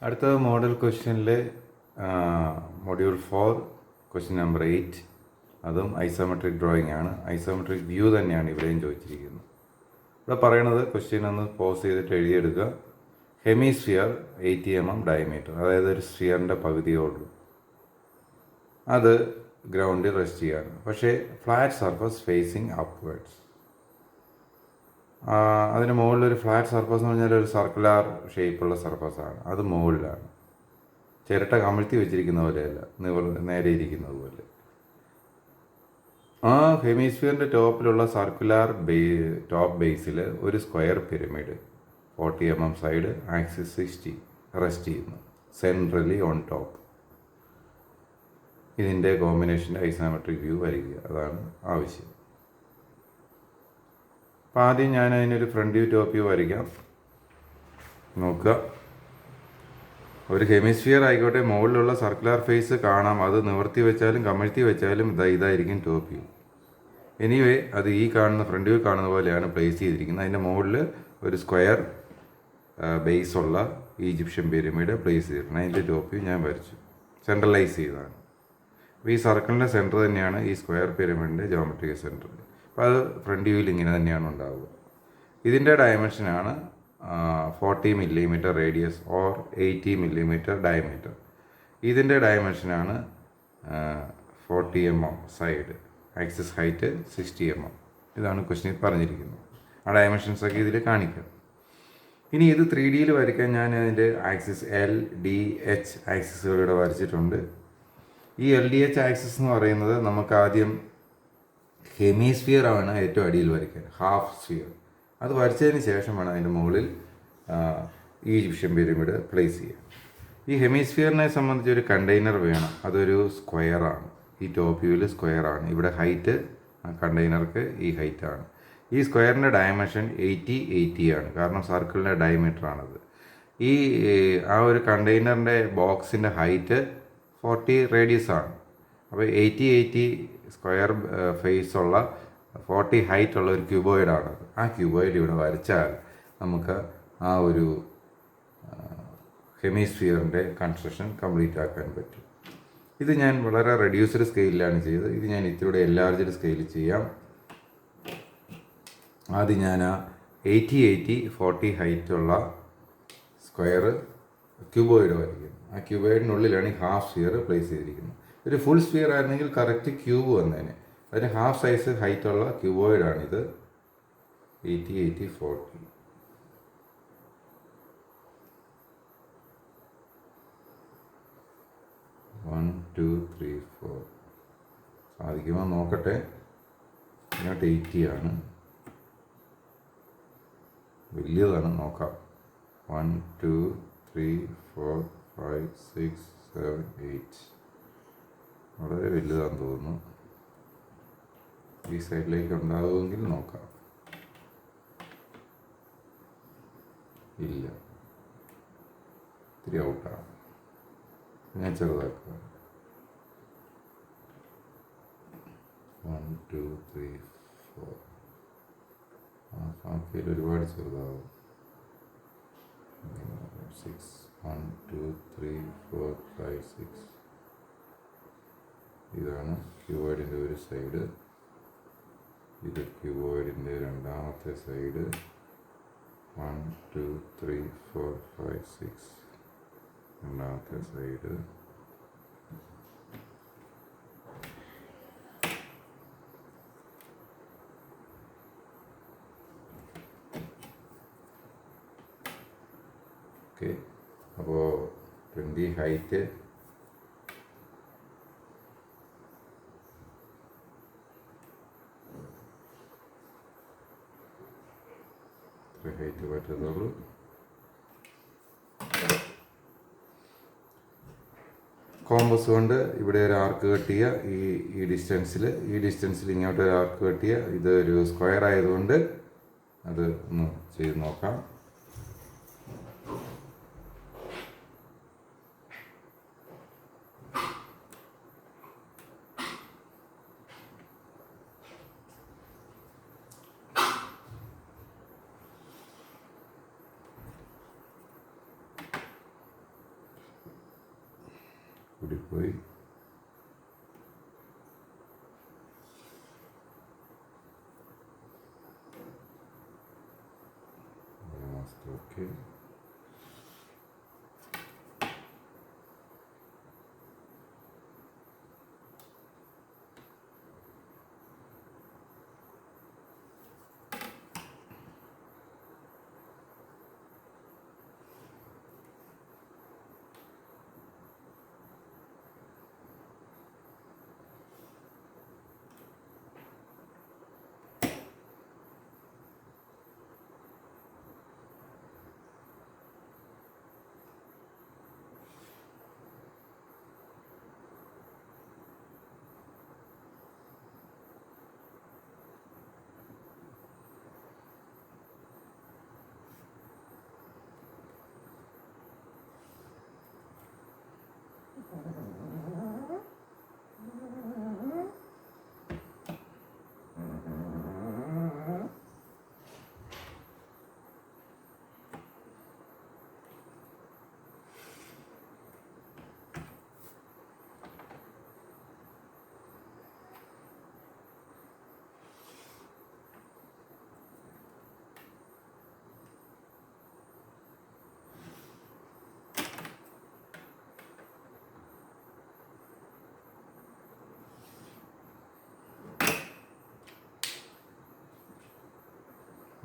അടുത്ത മോഡൽ ക്വസ്റ്റ്യനിൽ module 4 question number 8, അതും ഐസോമെട്രിക് ഡ്രോയിങ് ആണ്. ഐസോമെട്രിക് വ്യൂ തന്നെയാണ് ഇവിടെയും ചോദിച്ചിരിക്കുന്നത്. ഇവിടെ പറയണത് ക്വസ്റ്റ്യൻ ഒന്ന് പോസ് ചെയ്തിട്ട് എഴുതിയെടുക്കുക. ഹെമിസ്ഫിയർ 80 mm ഡയമീറ്റർ, അതായത് ഒരു സ്ഫിയറിൻ്റെ പകുതിയോളൂ, അത് ഗ്രൗണ്ടിൽ റെസ്റ്റ് ചെയ്യാണ്. പക്ഷേ ഫ്ലാറ്റ് സർഫസ് ഫേസിങ് അപ്വേർഡ്സ്, അതിന് മുകളിലൊരു ഫ്ലാറ്റ് സർഫസ് എന്ന് പറഞ്ഞാൽ ഒരു സർക്കുലാർ ഷേപ്പുള്ള സർഫസാണ്, അത് മുകളിലാണ്. ചിരട്ട കമിഴ്ത്തി വെച്ചിരിക്കുന്ന പോലെയല്ല, നേരെ ഇരിക്കുന്നത് പോലെ. ആ ഹെമിസ്ഫിയറിൻ്റെ ടോപ്പിലുള്ള സർക്കുലാർ ടോപ്പ് ബേസിൽ ഒരു square pyramid 40 mm side, axis 60 rest ചെയ്യുന്നു സെൻട്രലി ഓൺ ടോപ്പ്. ഇതിൻ്റെ കോമ്പിനേഷൻ്റെ ഐസോമെട്രിക് വ്യൂ വരിക, അതാണ് ആവശ്യം. അപ്പോൾ ആദ്യം ഞാൻ അതിനൊരു ഫ്രണ്ട് വ്യൂ ടോപ്പ് വ്യൂ വരയ്ക്കാം. നോക്കുക, ഒരു ഹെമിസ്ഫിയർ ആയിക്കോട്ടെ, മുകളിലുള്ള സർക്കുലർ ഫേസ് കാണാം. അത് നിവർത്തി വെച്ചാലും കമഴ്ത്തി വെച്ചാലും ഇതായിരിക്കും ടോപ്പ് വ്യൂ. എനിവേ, അത് ഈ കാണുന്ന ഫ്രണ്ട് വ്യൂ കാണുന്ന പോലെയാണ് പ്ലേസ് ചെയ്തിരിക്കുന്നത്. അതിൻ്റെ മുകളിൽ ഒരു സ്ക്വയർ ബേസുള്ള ഈജിപ്ഷ്യൻ പിരമിഡ് പ്ലേസ് ചെയ്തിട്ടുണ്ട്. അതിൻ്റെ ടോപ്പ് വ്യൂ ഞാൻ വരച്ചു, സെൻട്രലൈസ് ചെയ്തതാണ്. അപ്പോൾ ഈ സർക്കിളിൻ്റെ സെൻറ്റർ തന്നെയാണ് ഈ സ്ക്വയർ പിരമിഡിൻ്റെ ജോമെട്രിക് സെൻറ്റർ. അപ്പോൾ അത് ഫ്രണ്ട് വ്യൂവിൽ ഇങ്ങനെ തന്നെയാണ് ഉണ്ടാവുക. ഇതിൻ്റെ ഡയമെൻഷനാണ് 40 mm radius or 80 mm diameter. ഇതിൻ്റെ ഡയമെൻഷനാണ് 40 mm side, axis height 60 mm. ഇതാണ് ക്വസ്റ്റ്യനിൽ പറഞ്ഞിരിക്കുന്നത്. ആ ഡയമെൻഷൻസൊക്കെ ഇതിൽ കാണിക്കാം. ഇനി ഇത് 3D വരയ്ക്കാൻ ഞാൻ അതിൻ്റെ ആക്സിസ് LDH ആക്സിസുകളിവിടെ വരച്ചിട്ടുണ്ട്. ഈ LDH ആക്സിസ് എന്ന് പറയുന്നത് നമുക്ക് ആദ്യം ഹെമിസ്ഫിയർ ആണ് ഏറ്റവും അടിയിൽ വരയ്ക്കാൻ, ഹാഫ് സ്ഫിയർ. അത് വരച്ചതിന് ശേഷമാണ് അതിൻ്റെ മുകളിൽ ഈജിപ്ഷ്യൻ പിരമിഡ് പ്ലേസ് ചെയ്യുക. ഈ ഹെമിസ്ഫിയറിനെ സംബന്ധിച്ച് ഒരു കണ്ടെയ്നർ വേണം. അതൊരു സ്ക്വയറാണ്, ഈ ടോപ്പ് വ്യൂവിൽ സ്ക്വയറാണ്. ഇവിടെ ഹൈറ്റ് കണ്ടെയ്നർക്ക് ഈ ഹൈറ്റാണ്. ഈ സ്ക്വയറിൻ്റെ ഡയമെൻഷൻ 80 ആണ്, കാരണം സർക്കിളിൻ്റെ ഡയമീറ്റർ ആണത്. ഈ ആ ഒരു കണ്ടെയ്നറിൻ്റെ ബോക്സിൻ്റെ ഹൈറ്റ് 40 റേഡിയസ് ആണ്. അപ്പോൾ 80 സ്ക്വയർ ഫേസ് ഉള്ള 40 ഹൈറ്റ് ഉള്ള ഒരു ക്യൂബോയിഡാണത്. ആ ക്യൂബോയിഡ് ഇവിടെ വരച്ചാൽ നമുക്ക് ആ ഒരു ഹെമിസ്ഫിയറിൻ്റെ കൺസ്ട്രക്ഷൻ കംപ്ലീറ്റ് ആക്കാൻ പറ്റും. ഇത് ഞാൻ വളരെ റെഡ്യൂസ്ഡ് സ്കെയിലാണ് ചെയ്തത്. ഇത് ഞാൻ ഇത്തിരി എൻലാർജ്ഡ് സ്കെയിലിൽ ചെയ്യാം. ആദ്യം ഞാൻ ആ 40 ഹൈറ്റുള്ള സ്ക്വയർ ക്യൂബോയിഡ് വരയ്ക്കും. ആ ക്യൂബോയിഡിനുള്ളിലാണ് ഈ ഹാഫ് സ്ഫിയർ പ്ലേസ് ചെയ്തിരിക്കുന്നത്. ഒരു ഫുൾ സ്ഫിയർ ആയിരുന്നെങ്കിൽ കറക്റ്റ് ക്യൂബ് വന്നേനെ. അതിന് ഹാഫ് സൈസ് ഹൈറ്റുള്ള ക്യൂബോയിഡാണിത്. 80 40. One, 2, 3, 4. സാധിക്കുമോ നോക്കട്ടെ. ഇങ്ങോട്ട് 80 ആണ്, വലിയതാണ്, നോക്കാം. 1, 2, 3, 4, 5, 6, 7, 8. വളരെ വലുതാണെന്ന് തോന്നുന്നു. ഈ സൈഡിലേക്ക് ഉണ്ടാകുമെങ്കിൽ നോക്കാം. ഇല്ല, ഇത്തിരി ഔട്ടാണ്. ഞാൻ ചെറുതാക്കുക. 1, 2, 3, 4. ബാക്കിയിൽ ഒരുപാട് ചെറുതാവും. 6. 1, 2, 3, 4, 5, 6. ഇതാണ് ക്യൂബോയിഡിൻ്റെ ഒരു സൈഡ്. ഇത് ക്യൂബോയിഡിൻ്റെ രണ്ടാമത്തെ സൈഡ്. 1, 2, 3, 4, 5, 6. രണ്ടാമത്തെ സൈഡ്. ഓക്കെ, അപ്പോൾ 20 ഹൈറ്റ്, ഹൈറ്റ് പറ്റത്തുള്ളൂ. കോമ്പസ് കൊണ്ട് ഇവിടെ ഒരു ആർക്ക് കട്ട് ചെയ്യുക. ഈ ഡിസ്റ്റൻസിൽ ഇങ്ങോട്ട് ഒരു ആർക്ക് കട്ട് ചെയ്യുക. ഇത് ഒരു സ്ക്വയർ ആയതുകൊണ്ട് അത് ഒന്ന് ചെയ്ത് നോക്കാം. കൂടിപ്പോയി. ഓക്കെ,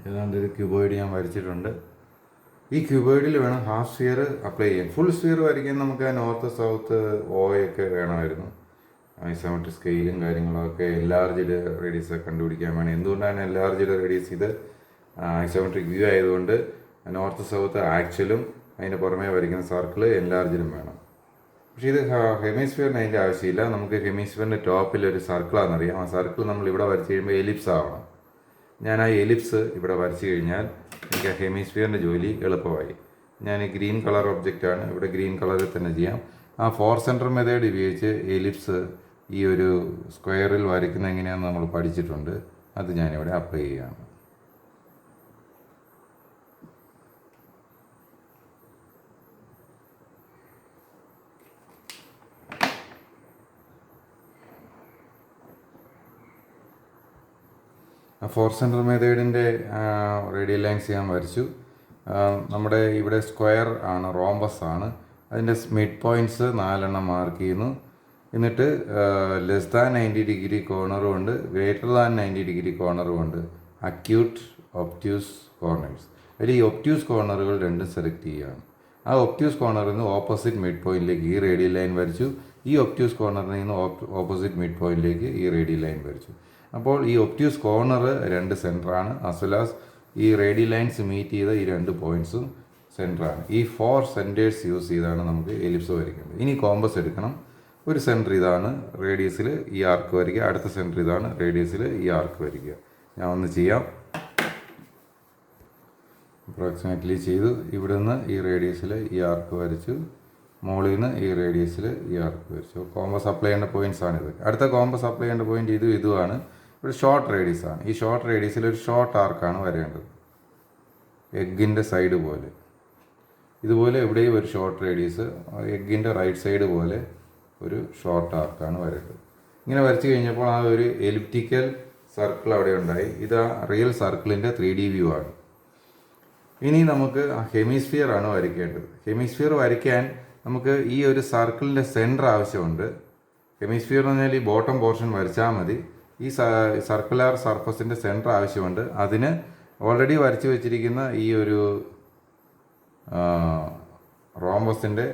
ഏതാണ്ട് ഒരു ക്യൂബോയിഡ് ഞാൻ വരച്ചിട്ടുണ്ട്. ഈ ക്യൂബോയിഡിൽ വേണം ഹാഫ് സ്ഫിയർ അപ്ലൈ ചെയ്യാൻ. ഫുൾ സ്ഫിയർ വരയ്ക്കാൻ നമുക്ക് ആ നോർത്ത് സൗത്ത് ഓയൊക്കെ വേണമായിരുന്നു. ഐസോമെട്രിക് സ്കെയിലും കാര്യങ്ങളൊക്കെ എൻലാർജ്ഡ് റേഡിയസ് കണ്ടുപിടിക്കാൻ വേണം. എന്തുകൊണ്ടാണ് എൻലാർജ്ഡ് റേഡിയസ്? ഇത് ഐസോമെട്രിക് വ്യൂ ആയതുകൊണ്ട് നോർത്ത് സൗത്ത് ആക്ച്വലും അതിന് പുറമേ വരയ്ക്കുന്ന സർക്കിൾ എൻലാർജ്ഡും വേണം. പക്ഷേ ഇത് ഹെമിസ്ഫിയറിന് അതിൻ്റെ ആവശ്യമില്ല. നമുക്ക് ഹെമിസ്ഫിയറിൻ്റെ ടോപ്പിൽ ഒരു സർക്കിളാണെന്നറിയാം. ആ സർക്കിൾ നമ്മൾ ഇവിടെ വരച്ച് കഴിയുമ്പോൾ എലിപ്സ് ആവണം. ഞാൻ ആ എലിപ്സ് ഇവിടെ വരച്ച് കഴിഞ്ഞാൽ എനിക്ക് ആ ഹെമിസ്ഫിയറിൻ്റെ ജോലി എളുപ്പമായി. ഞാൻ ഗ്രീൻ കളർ ഒബ്ജക്റ്റാണ്, ഇവിടെ ഗ്രീൻ കളറിൽ തന്നെ ചെയ്യാം. ആ 4 സെൻറ്റർ മെത്തേഡ് ഉപയോഗിച്ച് എലിപ്സ് ഈ ഒരു സ്ക്വയറിൽ വരയ്ക്കുന്ന എങ്ങനെയാണെന്ന് നമ്മൾ പഠിച്ചിട്ടുണ്ട്. അത് ഞാനിവിടെ അപ്ലൈ ചെയ്യുകയാണ്. ആ 4 സെൻറ്റർ മെത്തേഡിൻ്റെ റേഡിയൽ ലൈൻസ് ഞാൻ വരച്ചു. നമ്മുടെ ഇവിടെ സ്ക്വയർ ആണ്, റോംബസ് ആണ്. അതിൻ്റെ മിഡ് പോയിൻറ്റ്സ് 4 മാർക്ക് ചെയ്യുന്നു. എന്നിട്ട് ലെസ് ദാൻ 90 ഡിഗ്രി കോർണറും ഉണ്ട്, ഗ്രേറ്റർ ദാൻ 90 ഡിഗ്രി കോർണറും ഉണ്ട്. Acute, obtuse corners. അതിൽ ഈ ഒബ്റ്റ്യൂസ് കോർണറുകൾ രണ്ടും സെലക്ട് ചെയ്യുകയാണ്. ആ ഒബ്റ്റ്യൂസ് കോർണറിൽ നിന്ന് ഓപ്പോസിറ്റ് മിഡ് പോയിന്റിലേക്ക് ഈ റേഡിയൽ ലൈൻ വരച്ചു. ഈ ഒബ്റ്റ്യൂസ് കോർണറിൽ നിന്ന് ഓപ്പോസിറ്റ് മിഡ് പോയിന്റിലേക്ക് ഈ റേഡിയൽ ലൈൻ വരച്ചു. അപ്പോൾ ഈ ഒബ്റ്റ്യൂസ് കോർണർ 2 സെൻറ്ററാണ്. ആസ് വെൽ ആസ് ഈ റേഡിയൽ ലൈൻസ് മീറ്റ് ചെയ്ത ഈ 2 പോയിൻറ്റ്സും സെൻറ്ററാണ്. ഈ 4 സെൻറ്റേഴ്സ് യൂസ് ചെയ്താണ് നമുക്ക് എലിപ്സ് വരയ്ക്കേണ്ടത്. ഇനി കോമ്പസ് എടുക്കണം. ഒരു സെൻറ്റർ ഇതാണ്, റേഡിയസിൽ ഈ ആർക്ക് വരയ്ക്കുക. അടുത്ത സെൻറ്റർ ഇതാണ്, റേഡിയസിൽ ഈ ആർക്ക് വരയ്ക്കുക. ഞാൻ ഒന്ന് ചെയ്യാം. അപ്രോക്സിമേറ്റ്ലി ചെയ്തു. ഇവിടെ നിന്ന് ഈ റേഡിയസിൽ ഈ ആർക്ക് വരച്ചു, മുകളിൽ നിന്ന് ഈ റേഡിയസിൽ ഈ ആർക്ക് വരച്ചു. കോമ്പസ് അപ്ലൈ ചെയ്യേണ്ട പോയിൻറ്റ്സ് ആണിത്. അടുത്ത കോമ്പസ് അപ്ലൈ ചെയ്യേണ്ട പോയിൻറ്റ് ഇതുമാണ്. ഒരു ഷോർട്ട് റേഡിയസ് ആണ്. ഈ ഷോർട്ട് റേഡിയസിൽ ഒരു ഷോർട്ട് ആർക്കാണ് വരേണ്ടത്, എഗ്ഗിൻ്റെ സൈഡ് പോലെ. ഇതുപോലെ എവിടെയും ഒരു ഷോർട്ട് റേഡിയസ്, എഗ്ഗിൻ്റെ റൈറ്റ് സൈഡ് പോലെ ഒരു ഷോർട്ട് ആർക്കാണ് വരേണ്ടത്. ഇങ്ങനെ വരച്ചു കഴിഞ്ഞപ്പോൾ ആ ഒരു എലിപ്റ്റിക്കൽ സർക്കിൾ അവിടെ ഉണ്ടായി. ഇത് ആ റിയൽ സർക്കിളിൻ്റെ 3D വ്യൂ ആണ്. ഇനി നമുക്ക് ഹെമിസ്ഫിയർ ആണ് വരയ്ക്കേണ്ടത്. ഹെമിസ്ഫിയർ വരയ്ക്കാൻ നമുക്ക് ഈ ഒരു സർക്കിളിൻ്റെ സെൻറ്റർ ആവശ്യമുണ്ട്. ഹെമിസ്ഫിയർ എന്ന് പറഞ്ഞാൽ ഈ ബോട്ടം പോർഷൻ വരച്ചാൽ മതി. ഈ സർക്കുലർ സർഫസിൻ്റെ സെൻറ്റർ ആവശ്യമുണ്ട്. അതിന് ഓൾറെഡി വരച്ച് വെച്ചിരിക്കുന്ന ഈ ഒരു റോംബസിൻ്റെ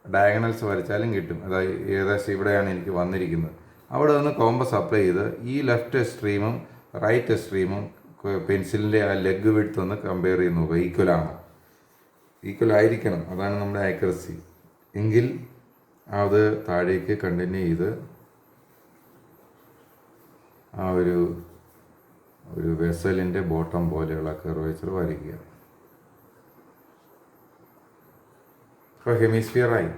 ഡയഗണൽസ് വരച്ചാലും കിട്ടും. അതായത് ഏകദേശം ഇവിടെയാണ് എനിക്ക് വന്നിരിക്കുന്നത്. അവിടെ നിന്ന് കോമ്പസ് അപ്ലൈ ചെയ്ത് ഈ ലെഫ്റ്റ് എക്സ്ട്രീമും റൈറ്റ് എക്സ്ട്രീമും പെൻസിലിൻ്റെ ആ ലെഗ് വിഡ്ത്ത് ഒന്ന് കമ്പയർ ചെയ്ത് നോക്കുക. ഈക്വലാണോ? ഈക്വൽ ആയിരിക്കണം, അതാണ് നമ്മുടെ ആക്യുറസി. എങ്കിൽ അത് താഴേക്ക് കണ്ടിന്യൂ ചെയ്ത് ആ ഒരു വെസലിൻ്റെ ബോട്ടം പോലെയുള്ള കർവേച്ചർ വരയ്ക്കുക. ഇപ്പോൾ ഹെമിസ്ഫിയറായി.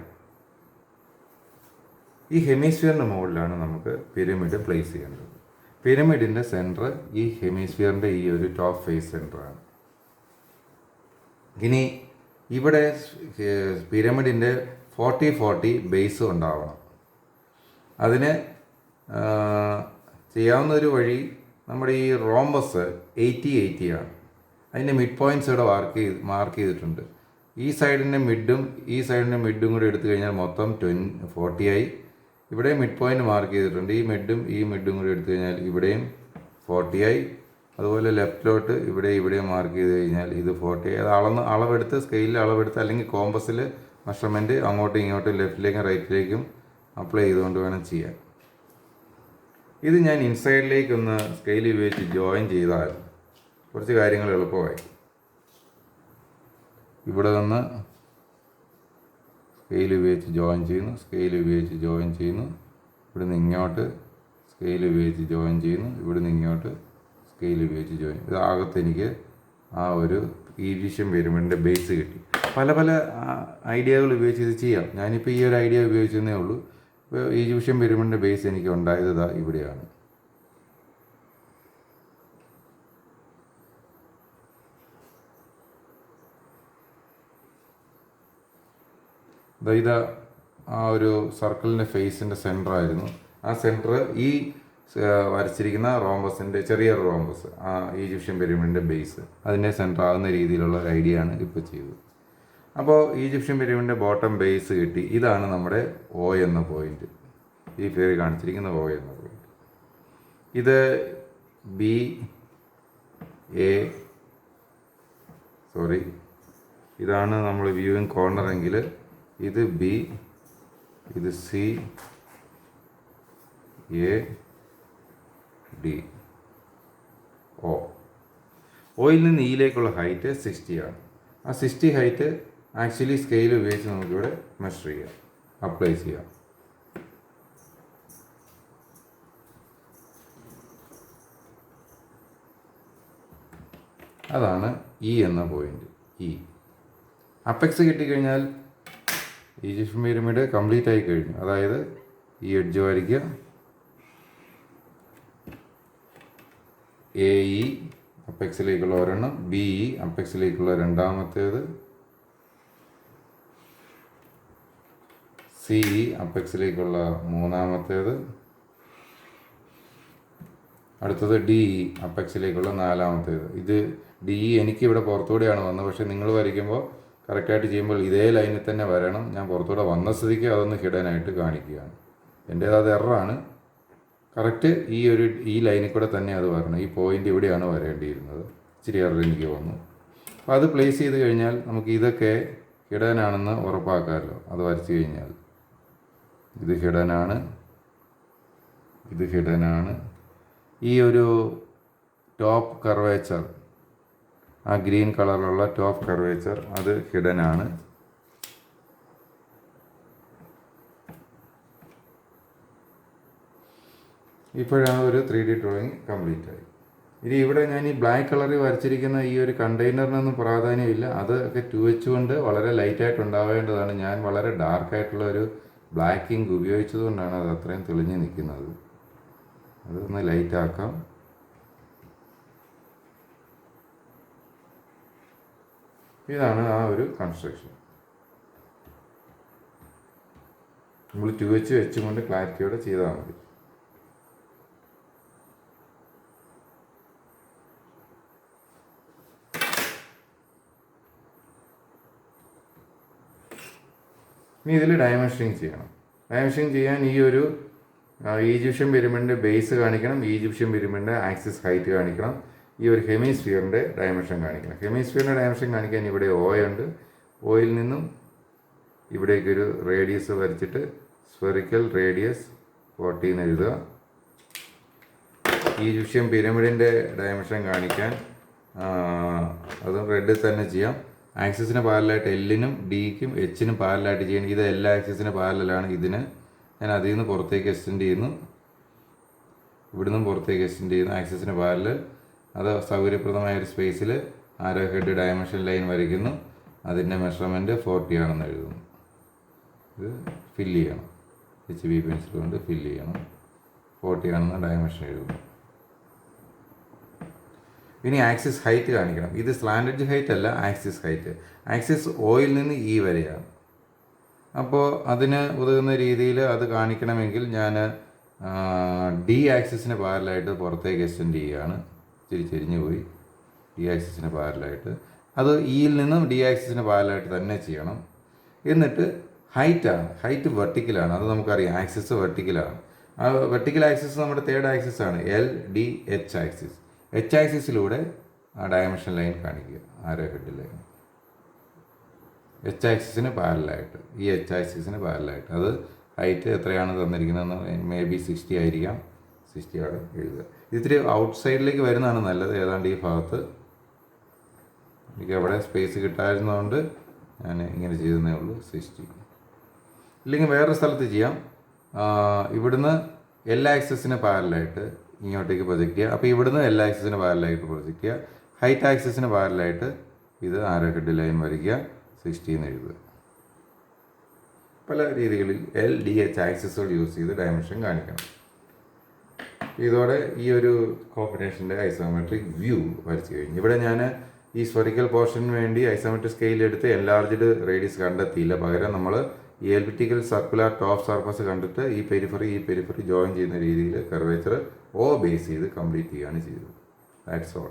ഈ ഹെമിസ്ഫിയറിൻ്റെ മുകളിലാണ് നമുക്ക് പിരമിഡ് പ്ലേസ് ചെയ്യേണ്ടത്. പിരമിഡിൻ്റെ സെൻറ്റർ ഈ ഹെമിസ്ഫിയറിൻ്റെ ഈ ഒരു ടോപ്പ് ഫേസ് സെൻറ്ററാണ്. ഇനി ഇവിടെ പിരമിഡിൻ്റെ 40-40 ബേസും ഉണ്ടാവണം. അതിന് ചെയ്യാവുന്ന ഒരു വഴി, നമ്മുടെ ഈ റോംബസ് 80-80 ആണ്. അതിൻ്റെ മിഡ് പോയിൻറ്റ്സ് ഇവിടെ മാർക്ക് ചെയ്തിട്ടുണ്ട്. ഈ സൈഡിൻ്റെ മിഡും ഈ സൈഡിൻ്റെ മിഡും കൂടി എടുത്തു കഴിഞ്ഞാൽ മൊത്തം 40 ആയി. ഇവിടെ മിഡ് പോയിൻറ്റ് മാർക്ക് ചെയ്തിട്ടുണ്ട്. ഈ മിഡും കൂടി എടുത്തു കഴിഞ്ഞാൽ ഇവിടെയും 40 ആയി. അതുപോലെ ലെഫ്റ്റിലോട്ട് ഇവിടെയും മാർക്ക് ചെയ്ത് കഴിഞ്ഞാൽ ഇത് 40 ആയി. അത് അളവെടുത്ത് സ്കെയിലിൽ അളവെടുത്ത് അല്ലെങ്കിൽ കോമ്പസിൽ മെഷർമെൻറ്റ് അങ്ങോട്ടും ഇങ്ങോട്ടും ലെഫ്റ്റിലേക്കും റൈറ്റിലേക്കും അപ്ലൈ ചെയ്തുകൊണ്ട് വേണം ചെയ്യാൻ. ഇത് ഞാൻ ഇൻസൈഡിലേക്കൊന്ന് സ്കെയിൽ ഉപയോഗിച്ച് ജോയിൻ ചെയ്താൽ കുറച്ച് കാര്യങ്ങൾ എളുപ്പമായി. ഇവിടെ നിന്ന് സ്കെയിൽ ഉപയോഗിച്ച് ജോയിൻ ചെയ്യുന്നു, ഇവിടെ നിന്ന് ഇങ്ങോട്ട് സ്കെയിൽ ഉപയോഗിച്ച് ജോയിൻ ചെയ്യുന്നു, ഇവിടെ നിന്ന് ഇങ്ങോട്ട് സ്കെയിൽ ഉപയോഗിച്ച് ജോയിൻ. ഇതാകത്ത് എനിക്ക് ആ ഒരു ഈജിപ്ഷ്യൻ പിരമിഡിൻ്റെ ബേസ് കിട്ടി. പല ഐഡിയകൾ ഉപയോഗിച്ച് ഇത് ചെയ്യാം. ഞാനിപ്പോൾ ഈ ഒരു ഐഡിയ ഉപയോഗിച്ചതേ ഉള്ളൂ. ഇപ്പോൾ ഈജിപ്ഷ്യൻ പിരമിഡിൻ്റെ ബേസ് എനിക്ക് ഉണ്ടായത് ഇവിടെയാണ്. ഇത് ആ ഒരു സർക്കിളിൻ്റെ ഫേസിൻ്റെ സെൻറ്ററായിരുന്നു. ആ സെൻറ്റർ ഈ വരച്ചിരിക്കുന്ന റോംബസിൻ്റെ ചെറിയൊരു റോംബസ്, ആ ഈജിപ്ഷ്യൻ പിരമിഡിൻ്റെ ബേസ്, അതിൻ്റെ സെൻറ്റർ ആകുന്ന രീതിയിലുള്ള ഒരു ഐഡിയ ആണ് ഇപ്പോൾ ചെയ്തത്. അപ്പോൾ ഈജിപ്ഷ്യൻ പിരമിഡിൻ്റെ ബോട്ടം ബേസ് കിട്ടി. ഇതാണ് നമ്മുടെ O എന്ന പോയിന്റ്, ഈ ഫിഗറിൽ കാണിച്ചിരിക്കുന്ന O എന്ന പോയിന്റ്. ഇത് ഇതാണ് നമ്മൾ വ്യൂവിങ് കോർണർ എങ്കിൽ ഇത് B, ഇത് C, A, D, O. Oil നിന്ന് ഇയിലേക്കുള്ള ഹൈറ്റ് 60 ആണ്. ആ 60 ഹൈറ്റ് ആക്ച്വലി സ്കെയിൽ ഉപയോഗിച്ച് നമുക്കിവിടെ മെഷർ ചെയ്യാം, അപ്ലൈ ചെയ്യാം. അതാണ് E എന്ന പോയിന്റ്. അപ്പെക്സ് കിട്ടിക്കഴിഞ്ഞാൽ ഈജിപ്ഷ്യൻ പിരമിഡ് കംപ്ലീറ്റ് ആയി കഴിഞ്ഞു. അതായത് ഈ എഡ്ജ് വരയ്ക്കുക, AE അപ്പെക്സിലേക്കുള്ള ഒരെണ്ണം, BE അപ്പെക്സിലേക്കുള്ള രണ്ടാമത്തേത്, CE അപ്പെക്സിലേക്കുള്ള മൂന്നാമത്തേത്, അടുത്തത് DE അപ്പെക്സിലേക്കുള്ള നാലാമത്തേത്. ഇത് DE എനിക്കിവിടെ പുറത്തുകൂടെയാണ് വന്നത്. പക്ഷേ നിങ്ങൾ വരയ്ക്കുമ്പോൾ കറക്റ്റായിട്ട് ചെയ്യുമ്പോൾ ഇതേ ലൈനിൽ തന്നെ വരണം. ഞാൻ പുറത്തുകൂടെ വന്ന സ്ഥിതിക്ക് അതൊന്ന് ഹിഡനായിട്ട് കാണിക്കുകയാണ്. എൻ്റേത് എററാണ്. കറക്റ്റ് ഈ ലൈനിൽ കൂടെ തന്നെ അത് വരണം. ഈ പോയിന്റ് ഇവിടെയാണ് വരേണ്ടിയിരുന്നത്. ഇച്ചിരി എറർ എനിക്ക് വന്നു. അപ്പോൾ അത് പ്ലേസ് ചെയ്ത് കഴിഞ്ഞാൽ നമുക്ക് ഇതൊക്കെ ഹിഡനാണെന്ന് ഉറപ്പാക്കാമല്ലോ. അത് വരച്ച് കഴിഞ്ഞാൽ ഇത് ഹിഡനാണ്. ഈ ഒരു ടോപ്പ് കർവേച്ചർ, ആ ഗ്രീൻ കളറിലുള്ള ടോപ്പ് കർവേച്ചർ, അത് ഹിഡനാണ്. ഇപ്പോഴാണ് ഒരു 3D ഡ്രോയിങ് കംപ്ലീറ്റ് ആയി. ഇനി ഇവിടെ ഞാൻ ഈ ബ്ലാക്ക് കളറിൽ വരച്ചിരിക്കുന്ന ഈ ഒരു കണ്ടെയ്നറിനൊന്നും പ്രാധാന്യമില്ല. അതൊക്കെ 2H കൊണ്ട് വളരെ ലൈറ്റായിട്ട് ഉണ്ടാവേണ്ടതാണ്. ഞാൻ വളരെ ഡാർക്കായിട്ടുള്ള ഒരു ബ്ലാക്ക് ഇങ്ക് ഉപയോഗിച്ചതുകൊണ്ടാണ് അത് അത്രയും തെളിഞ്ഞ് നിൽക്കുന്നത്. അതൊന്ന് ലൈറ്റ് ആക്കാം. ഇതാണ് ആ ഒരു കൺസ്ട്രക്ഷൻ. നമ്മൾ 2H വെച്ചും കൊണ്ട് ക്ലാരിറ്റിയോടെ ചെയ്താൽ മതി. ഇനി ഇതിൽ ഡയമെൻഷനിങ് ചെയ്യണം. ഡയമെൻഷനിങ് ചെയ്യാൻ ഈ ഒരു ഈജിപ്ഷ്യൻ പിരമിഡിൻ്റെ ബേസ് കാണിക്കണം, ഈജിപ്ഷ്യൻ പിരമിഡിൻ്റെ ആക്സിസ് ഹൈറ്റ് കാണിക്കണം, ഈ ഒരു ഹെമിസ്ഫിയറിൻ്റെ ഡയമെൻഷൻ കാണിക്കണം. ഹെമിസ്ഫിയറിൻ്റെ ഡയമെൻഷൻ കാണിക്കാൻ ഇവിടെ O ഉണ്ട്. ഓയിൽ നിന്നും ഇവിടേക്കൊരു റേഡിയസ് വരച്ചിട്ട് സ്ഫെറിക്കൽ റേഡിയസ് 40 എന്ന് എഴുതുക. ഈജിപ്ഷ്യൻ പിരമിഡിൻ്റെ ഡയമെൻഷൻ കാണിക്കാൻ അതും റെഡിൽ തന്നെ ചെയ്യാം. ആക്സിസിന് പാരലായിട്ട് Lനും Dക്കും Hനും പാരലായിട്ട് ചെയ്യണം. ഇത് എല്ലാ ആക്സിസിന് പാരലാണ്. ഇതിന് ഞാൻ അതിൽ നിന്ന് പുറത്തേക്ക് എക്സ്റ്റെൻഡ് ചെയ്യുന്നു, ഇവിടുന്നും പുറത്തേക്ക് എക്സ്റ്റെൻഡ് ചെയ്യുന്നു. ആക്സിസിന് പാരല് അത് സൗകര്യപ്രദമായ ഒരു സ്പേസിൽ ആരോ ഹെഡ് ഡയമെൻഷൻ ലൈൻ വരയ്ക്കുന്നു. അതിൻ്റെ മെഷർമെൻറ്റ് 40 ആണെന്ന് എഴുതുന്നു. ഇത് ഫില്ല് ചെയ്യണം, HB പെൻസിൽ കൊണ്ട് ഫില്ല് ചെയ്യണം. 40 ആണെന്ന് ഡയമെൻഷൻ എഴുതുന്നു. ഇനി ആക്സിസ് ഹൈറ്റ് കാണിക്കണം. ഇത് സ്ലാൻഡ് എഡ്ജ് ഹൈറ്റ് അല്ല, ആക്സിസ് ഹൈറ്റ്. ആക്സിസ് ഓയിൽ നിന്ന് E വരെയാണ്. അപ്പോൾ അതിന് ഉതകുന്ന രീതിയിൽ അത് കാണിക്കണമെങ്കിൽ ഞാൻ ഡി ആക്സിസിന് പാരലായിട്ട് പുറത്തേക്ക് എക്സ്റ്റെൻഡ് ചെയ്യുകയാണ്. ഇച്ചിരി ചെരിഞ്ഞു പോയി. ഡി ആക്സിസിന് പാരലായിട്ട് അത് ഇയിൽ നിന്നും ഡി ആക്സിസിന് പാരലായിട്ട് തന്നെ ചെയ്യണം. എന്നിട്ട് ഹൈറ്റ് വെർട്ടിക്കലാണ്, അത് നമുക്കറിയാം. ആക്സിസ് വെർട്ടിക്കലാണ്. ആ വെർട്ടിക്കൽ ആക്സിസ് നമ്മുടെ തേർഡ് ആക്സിസ് ആണ്, LDH ആക്സിസ്. H ആക്സിസിലൂടെ ആ ഡയമെൻഷൻ ലൈൻ കാണിക്കുക, ആരോ ഹെഡ് ലൈൻ H ആക്സിസിന് പാരലായിട്ട്, ഈ H ആക്സിസിന് പാരലായിട്ട്. അത് ഹൈറ്റ് എത്രയാണ് തന്നിരിക്കുന്നതെന്ന് മേ ബി 60 ആയിരിക്കാം. 60 അവിടെ എഴുതുക. ഇത്തിരി ഔട്ട് സൈഡിലേക്ക് വരുന്നതാണ് നല്ലത്. ഏതാണ്ട് ഈ ഭാഗത്ത് എനിക്ക് എവിടെ സ്പേസ് കിട്ടായിരുന്നതുകൊണ്ട് ഞാൻ ഇങ്ങനെ ചെയ്തതേ ഉള്ളൂ. 60 ഇല്ലെങ്കിൽ വേറൊരു സ്ഥലത്ത് ചെയ്യാം. ഇവിടുന്ന് L ആക്സിസിന് പാരലായിട്ട് ഇങ്ങോട്ടേക്ക് പ്രൊജക്റ്റ് ചെയ്യുക. അപ്പോൾ ഇവിടുന്ന് L ആക്സിസിന് പാരലായിട്ട് പ്രൊജക്റ്റ് ചെയ്യുക. ഹൈറ്റ് ആക്സിസിന് പാരലായിട്ട് ഇത് ആരോ ഹെഡ് ലൈൻ വരയ്ക്കുക, 60 എന്ന് എഴുതുക. പല രീതികളിൽ LDH ആക്സിസുകൾ യൂസ് ചെയ്ത് ഡയമെൻഷൻ കാണിക്കണം. ഇതോടെ ഈ ഒരു കോമ്പിനേഷൻ്റെ ഐസോമെട്രിക് വ്യൂ വരച്ചു കഴിഞ്ഞു. ഇവിടെ ഞാൻ ഈ സ്ഫെറിക്കൽ പോർഷന് വേണ്ടി ഐസോമെട്രിക് സ്കെയിൽ എടുത്ത് എൻലാർജ്ഡ് റേഡിയസ് കണ്ടെത്തിയില്ല. പകരം നമ്മൾ ഈ എലിപ്റ്റിക്കൽ സർക്കുലർ ടോപ്പ് സർഫസ് കണ്ടിട്ട് ഈ പെരിഫറി ജോയിൻ ചെയ്യുന്ന രീതിയിൽ കർവേച്ചർ O ബേസ് ചെയ്ത് കംപ്ലീറ്റ് ചെയ്യുകയാണ് ചെയ്തത്. That's all.